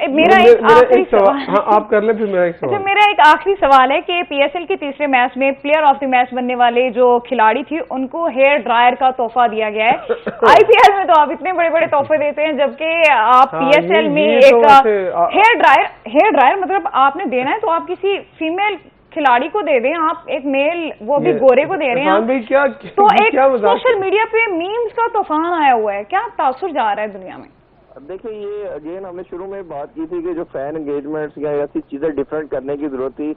मेरा एक आखिरी सवाल, हाँ आप कर ले, फिर मेरा एक सवाल। अच्छा, मेरा एक आखिरी सवाल है कि PSL के तीसरे मैच में प्लेयर ऑफ द मैच बनने वाले जो खिलाड़ी थी उनको हेयर ड्रायर का तोहफा दिया गया है। IPL में तो आप इतने बड़े बड़े तोहफे देते हैं, जबकि आप PSL में एक हेयर ड्रायर मतलब आपने देना है तो आप किसी फीमेल खिलाड़ी को दे दें, आप एक मेल वो भी गोरे को दे रहे हैं। क्या तो एक सोशल मीडिया पे मीम्स का तूफान आया हुआ है, क्या तासुर जा रहा है दुनिया में? अब देखिए, ये अगेन हमने शुरू में बात की थी कि जो फैन एंगेजमेंट्स या ऐसी चीजें डिफरेंट करने की जरूरत थी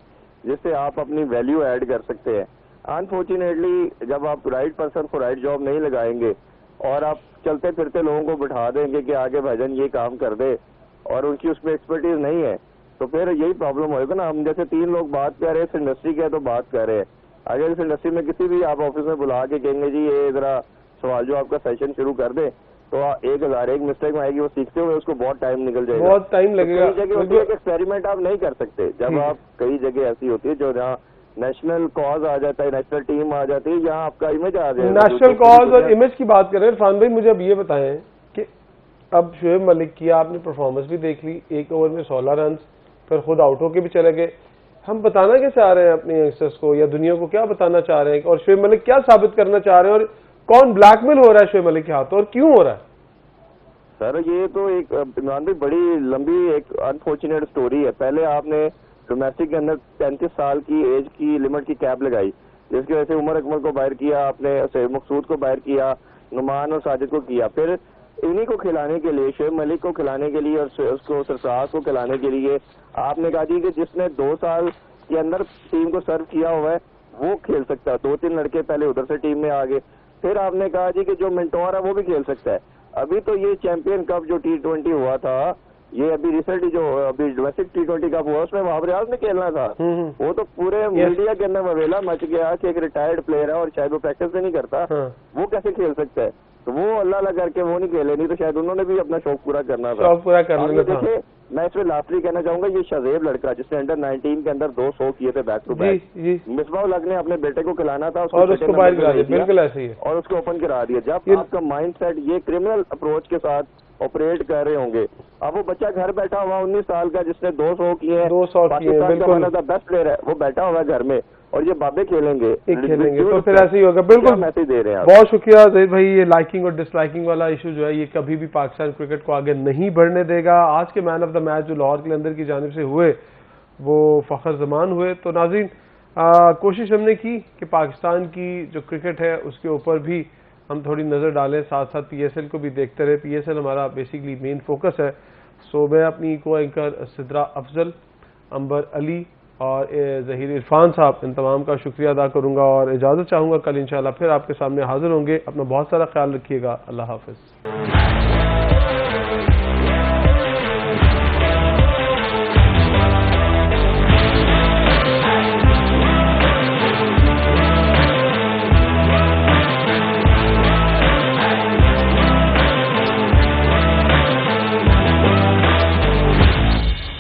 जिससे आप अपनी वैल्यू ऐड कर सकते हैं। अनफॉर्चुनेटली जब आप राइट पर्सन को राइट जॉब नहीं लगाएंगे और आप चलते फिरते लोगों को बिठा देंगे कि आगे भाईजान ये काम कर दे और उनकी उसमें एक्सपर्टीज नहीं है, तो फिर यही प्रॉब्लम होएगा ना। हम जैसे 3 लोग बात कर रहे हैं, इस इंडस्ट्री के तो बात कर रहे हैं, अगर इस इंडस्ट्री में किसी भी आप ऑफिस में बुला के कहेंगे जी ये जरा सवाल जो आपका सेशन शुरू कर दे, तो 1001 मिस्टेक आएगी, वो सीखते हुए उसको बहुत टाइम निकल जाएगा, बहुत टाइम लगेगा। कई जगह होती है कि एक्सपेरिमेंट आप नहीं कर सकते। जब आप कई जगह ऐसी होती है जो जहाँ नेशनल कॉज आ जाता है, नेशनल टीम आ जाती है, यहाँ आपका इमेज आ जाएगा। नेशनल कॉज और इमेज की बात करें इरफान भाई, मुझे अब ये बताएं कि अब शोएब मलिक की आपने परफॉर्मेंस भी देख ली, 1 ओवर में 16 रन, फिर खुद आउट होके भी चले गए। हम बताना क्या चाह रहे हैं अपने यंगस्टर्स को या दुनिया को क्या बताना चाह रहे हैं, और शोएब मलिक क्या साबित करना चाह रहे हैं, और कौन ब्लैकमेल हो रहा है शोएब मलिक के हाथों और क्यों हो रहा है? सर ये तो एक इमरान भाई बड़ी लंबी एक अनफॉर्चुनेट स्टोरी है। पहले आपने डोमेस्टिक के अंदर 35 साल की एज की लिमिट की कैप लगाई, जिसकी वजह से उमर अकमल को बाहर किया, आपने मकसूद को बाहर किया, नुमान और साजिद को किया। फिर इन्हीं को खिलाने के लिए, शोएब मलिक को खिलाने के लिए और उसको सरफराज को खिलाने के लिए आपने कहा जी कि जिसने 2 साल के अंदर टीम को सर्व किया हुआ है वो खेल सकता है। 2-3 लड़के पहले उधर से टीम में आ गए। फिर आपने कहा जी कि जो मेंटोर है वो भी खेल सकता है। अभी तो ये चैंपियन कप जो T20 हुआ था, ये अभी रिसेंटली जो अभी डोमेस्टिक T20 कप हुआ उसमें बाबर आजम ने खेलना था। वो तो पूरे मीडिया के अंदर मवेला मच गया कि एक रिटायर्ड प्लेयर है और शायद वो प्रैक्टिस भी नहीं करता, वो कैसे खेल सकता है। तो वो अल्लाह करके वो नहीं खेले, नहीं तो शायद उन्होंने भी अपना शौक पूरा करना था। शौक पूरा करना था। देखिए मैं इसमें लास्टली कहना चाहूंगा, ये शाजेब लड़का जिसने अंडर 19 के अंदर 2 100 किए थे बैक टू बैक, मिसबाह लग ने अपने बेटे को खिलाना था और उसको बाहर गिरा दिया, बिल्कुल ऐसे ही है, और उसको ओपन करा दिया। जब आपका माइंडसेट ये क्रिमिनल अप्रोच के साथ ऑपरेट कर रहे होंगे, अब वो बच्चा घर बैठा हुआ 19 साल का जिसने 200 किए हैं, 200 किए, बिल्कुल बेस्ट प्लेयर है, वो बैठा हुआ है घर में और ये बाबे खेलेंगे तो फिर ऐसे ही होगा। बिल्कुल मैसेज दे रहे हैं। बहुत शुक्रिया ज़हीर भाई। ये लाइकिंग और डिसलाइकिंग वाला इशू जो है ये कभी भी पाकिस्तान क्रिकेट को आगे नहीं बढ़ने देगा। आज के मैन ऑफ द मैच जो लाहौर के अंदर की जानिब से हुए वो फखर जमान हुए। तो नाज़रीन कोशिश हमने की कि पाकिस्तान की जो क्रिकेट है उसके ऊपर भी हम थोड़ी नज़र डालें, साथ साथ PSL को भी देखते रहे। PSL हमारा बेसिकली मेन फोकस है। सो मैं अपनी को एंकर सिद्रा अफजल, अंबर अली और ज़हीर इरफान साहब, इन तमाम का शुक्रिया अदा करूंगा और इजाज़त चाहूँगा। कल इंशाल्लाह फिर आपके सामने हाजिर होंगे। अपना बहुत सारा ख्याल रखिएगा। अल्लाह हाफ़िज़।